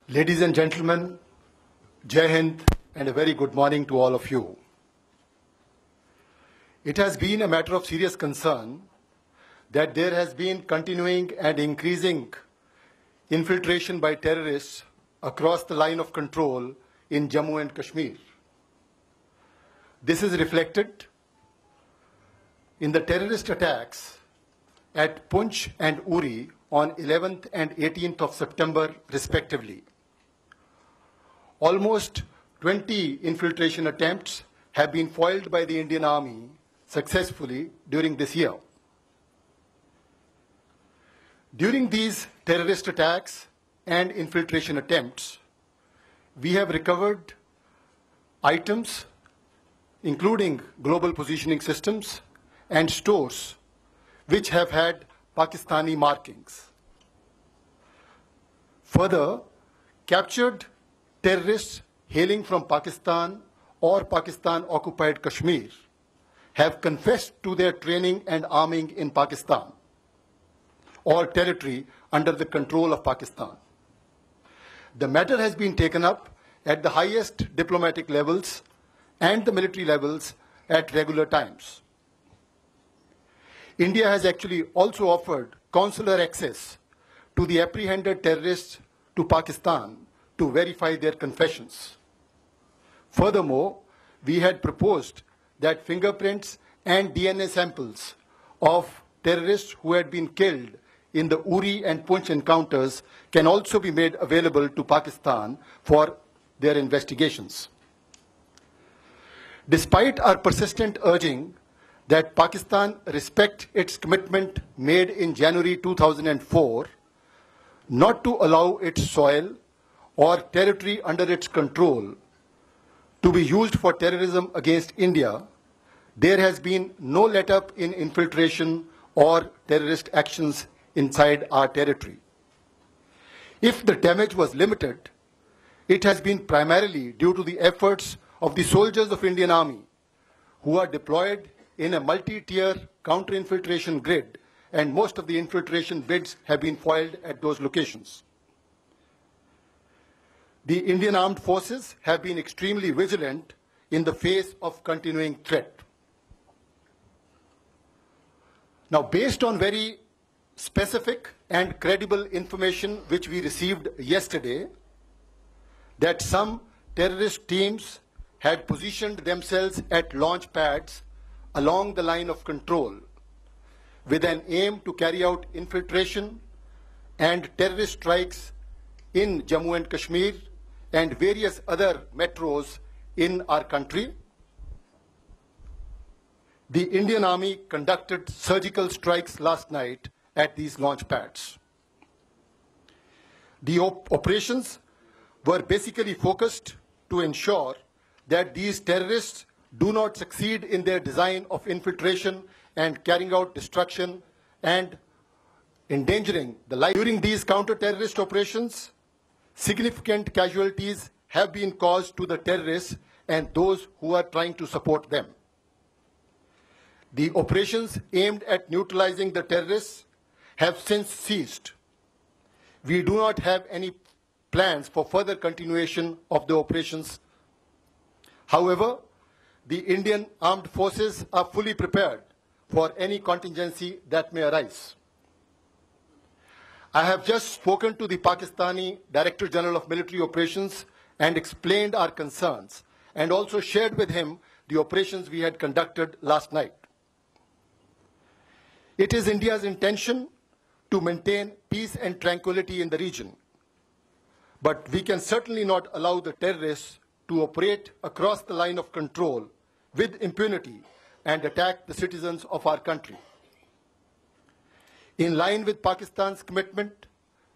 Ladies and gentlemen, Jai Hind and a very good morning to all of you. It has been a matter of serious concern that there has been continuing and increasing infiltration by terrorists across the line of control in Jammu and Kashmir. This is reflected in the terrorist attacks at Poonch and Uri on 11th and 18th of September, respectively. Almost 20 infiltration attempts have been foiled by the Indian Army successfully during this year. During these terrorist attacks and infiltration attempts, we have recovered items including global positioning systems and stores which have had Pakistani markings. Further, captured terrorists hailing from Pakistan or Pakistan-occupied Kashmir have confessed to their training and arming in Pakistan or territory under the control of Pakistan. The matter has been taken up at the highest diplomatic levels and the military levels at regular times. India has actually also offered consular access to the apprehended terrorists to Pakistan to verify their confessions. Furthermore, we had proposed that fingerprints and DNA samples of terrorists who had been killed in the Uri and Poonch encounters can also be made available to Pakistan for their investigations. Despite our persistent urging that Pakistan respect its commitment made in January 2004 not to allow its soil or territory under its control to be used for terrorism against India, there has been no let-up in infiltration or terrorist actions inside our territory. If the damage was limited, it has been primarily due to the efforts of the soldiers of Indian Army who are deployed in a multi-tier counter-infiltration grid, and most of the infiltration bids have been foiled at those locations. The Indian armed forces have been extremely vigilant in the face of continuing threat. Now, based on very specific and credible information which we received yesterday, that some terrorist teams had positioned themselves at launch pads along the line of control with an aim to carry out infiltration and terrorist strikes in Jammu and Kashmir and various other metros in our country. The Indian Army conducted surgical strikes last night at these launch pads. The operations were basically focused to ensure that these terrorists do not succeed in their design of infiltration and carrying out destruction and endangering the life. During these counter-terrorist operations, significant casualties have been caused to the terrorists and those who are trying to support them. The operations aimed at neutralizing the terrorists have since ceased. We do not have any plans for further continuation of the operations. However, the Indian armed forces are fully prepared for any contingency that may arise. I have just spoken to the Pakistani Director General of Military Operations and explained our concerns and also shared with him the operations we had conducted last night. It is India's intention to maintain peace and tranquility in the region, but we can certainly not allow the terrorists to operate across the line of control with impunity and attack the citizens of our country. In line with Pakistan's commitment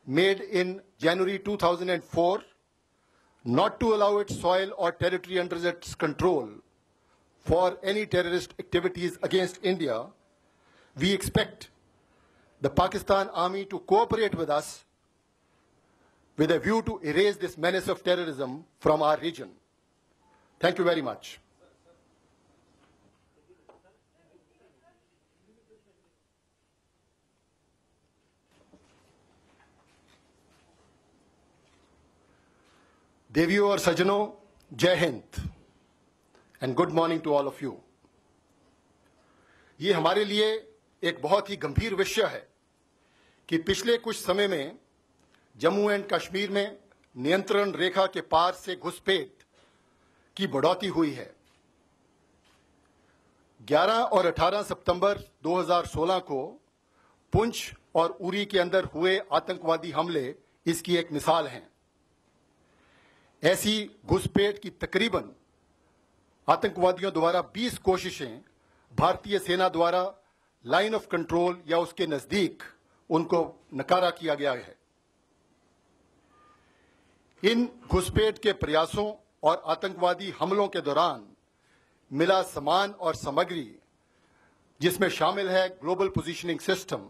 made in January 2004 not to allow its soil or territory under its control for any terrorist activities against India, we expect the Pakistan Army to cooperate with us with a view to erase this menace of terrorism from our region. Thank you very much. देवियों और सज्जनों, जय Hind and good morning to all of you. ये हमारे लिए एक बहुत ही गंभीर विषय है कि पिछले कुछ समय में जम्मू एंड कश्मीर में नियंत्रण रेखा के पार से घुसपैठ की बढ़ोतरी हुई है। 11 और 18 सितंबर 2016 को पुंछ और उरी के अंदर हुए आतंकवादी हमले इसकी एक मिसाल हैं। ऐसी घुसपैठ की तकरीबन आतंकवादियों द्वारा 20 कोशिशें भारतीय सेना द्वारा लाइन ऑफ कंट्रोल या उसके नजदीक उनको नकारा किया गया है। इन घुसपैठ के प्रयासों और आतंकवादी हमलों के दौरान मिला सामान और सामग्री, जिसमें शामिल है ग्लोबल पोजीशनिंग सिस्टम,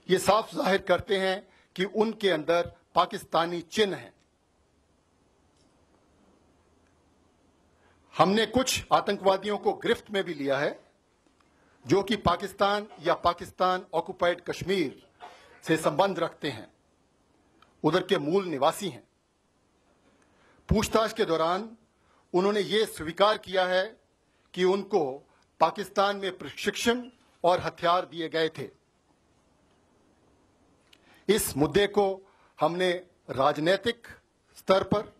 ये साफ जाहिर करते हैं कि उनके अंदर पाकिस्तानी चिन्ह हैं। हमने कुछ आतंकवादियों को गिरफ्त में भी लिया है जो कि पाकिस्तान या पाकिस्तान ऑक्युपाइड कश्मीर से संबंध रखते हैं, उधर के मूल निवासी हैं। पूछताछ के दौरान उन्होंने ये स्वीकार किया है कि उनको पाकिस्तान में प्रशिक्षण और हथियार दिए गए थे। इस मुद्दे को हमने राजनीतिक स्तर पर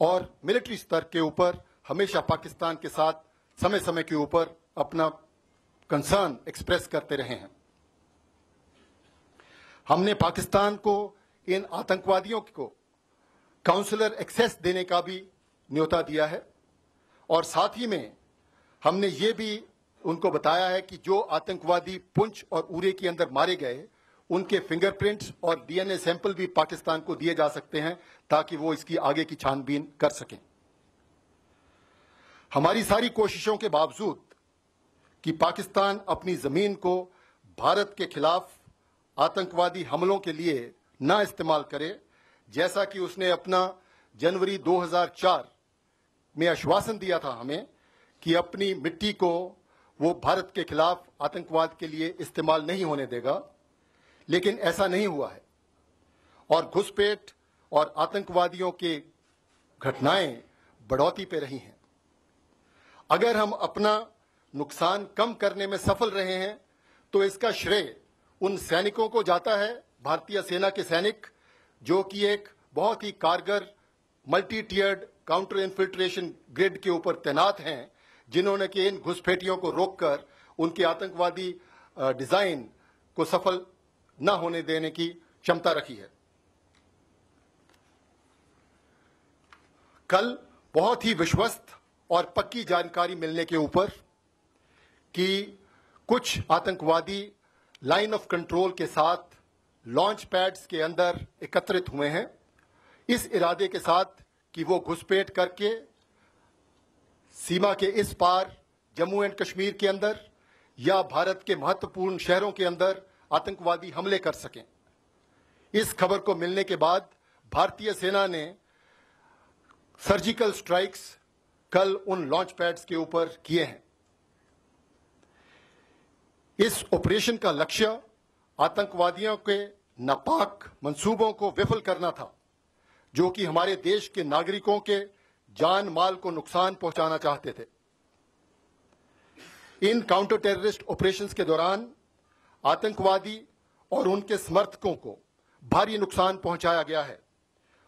और मिलिट्री स्तर के ऊपर हमेशा पाकिस्तान के साथ समय समय के ऊपर अपना कंसर्न एक्सप्रेस करते रहे हैं। हमने पाकिस्तान को इन आतंकवादियों को काउंसलर एक्सेस देने का भी न्योता दिया है और साथ ही में हमने ये भी उनको बताया है कि जो आतंकवादी पुंछ और उरी के अंदर मारे गए उनके फिंगरप्रिंट्स और डीएनए सैंपल भी पाकिस्तान को दिए जा सकते हैं ताकि वो इसकी आगे की छानबीन कर सकें। हमारी सारी कोशिशों के बावजूद कि पाकिस्तान अपनी जमीन को भारत के खिलाफ आतंकवादी हमलों के लिए न इस्तेमाल करे, जैसा कि उसने अपना जनवरी 2004 में आश्वासन दिया था हमें कि अपनी मिट्टी को वो भारत के खिलाफ आतंकवाद के लिए इस्तेमाल नहीं होने देगा, लेकिन ऐसा नहीं हुआ है और घुसपैठ और आतंकवादियों के घटनाएं बढ़ोतरी पे रही हैं। अगर हम अपना नुकसान कम करने में सफल रहे हैं तो इसका श्रेय उन सैनिकों को जाता है, भारतीय सेना के सैनिक, जो कि एक बहुत ही कारगर मल्टी टियर्ड काउंटर इन्फिल्ट्रेशन ग्रिड के ऊपर तैनात हैं, जिन्होंने कि इन घुसपैठियों को रोककर उनके आतंकवादी डिजाइन को सफल न होने देने की क्षमता रखी है। कल बहुत ही विश्वस्त और पक्की जानकारी मिलने के ऊपर कि कुछ आतंकवादी लाइन ऑफ कंट्रोल के साथ लॉन्च पैड्स के अंदर एकत्रित हुए हैं, इस इरादे के साथ कि वो घुसपैठ करके सीमा के इस पार जम्मू एंड कश्मीर के अंदर या भारत के महत्वपूर्ण शहरों के अंदर आतंकवादी हमले कर सकें। इस खबर को मिलने के बाद भारतीय सेना ने सर्जिकल स्ट्राइक्स कल उन लॉन्च पैड्स के ऊपर किए हैं। इस ऑपरेशन का लक्ष्य आतंकवादियों के नापाक मंसूबों को विफल करना था, जो कि हमारे देश के नागरिकों के जान माल को नुकसान पहुंचाना चाहते थे। इन काउंटर टेररिस्ट ऑपरेशंस के दौरान आतंकवादी और उनके समर्थकों को भारी नुकसान पहुंचाया गया है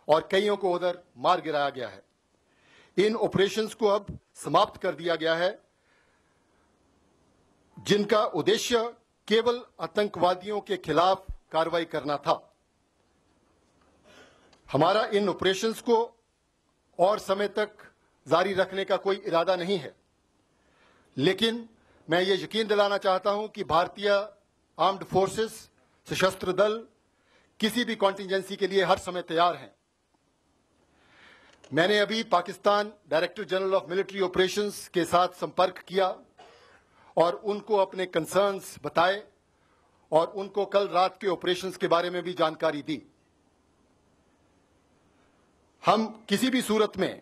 और कईयों को उधर मार गिराया गया है। इन ऑपरेशंस को अब समाप्त कर दिया गया है, जिनका उद्देश्य केवल आतंकवादियों के खिलाफ कार्रवाई करना था। हमारा इन ऑपरेशंस को और समय तक जारी रखने का कोई इरादा नहीं है, लेकिन मैं ये यकीन दिलाना चाहता हूं कि भारतीय आर्म्ड फोर्सेस, सशस्त्र दल किसी भी कॉन्टिंजेंसी के लिए हर समय तैयार हैं। मैंने अभी Pakistan director general of military operations के साथ संपर्क किया और उनको अपने कंसर्न्स बताए और उनको कल रात के ऑपरेशंस के बारे में भी जानकारी दी। हम किसी भी सूरत में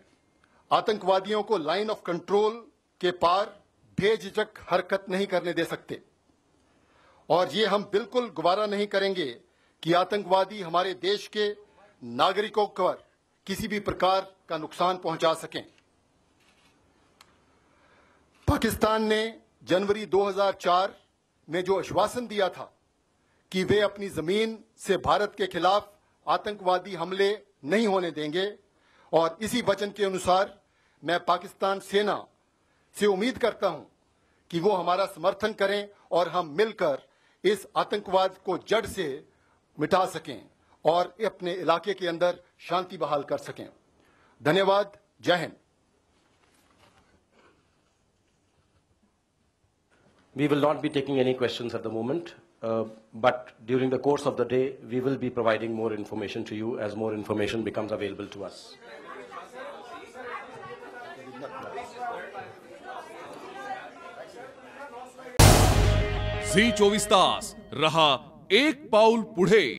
आतंकवादियों को लाइन ऑफ कंट्रोल के पार बेझिझक हरकत नहीं करने दे सकते और ये हम बिल्कुल गवारा नहीं करेंगे कि आतंकवादी हमारे देश के नागरिकों पर किसी भी प्रकार का नुकसान पहुंचा सकें। पाकिस्तान ने जनवरी 2004 में जो आश्वासन दिया था कि वे अपनी जमीन से भारत के खिलाफ आतंकवादी हमले नहीं होने देंगे, और इसी वचन के अनुसार मैं पाकिस्तान सेना से उम्मीद करता हूं कि वो हमारा समर्थन करें और हम मिलकर इस आतंकवाद को जड़ से मिटा सकें और अपने इलाके के अंदर शांति बहाल कर सकें। धन्यवाद। जय Hind. We will not be taking any questions at the moment, but during the course of the day, we will be providing more information to you as more information becomes available to us. झी 24 तास रहा एक पाऊल पुढे।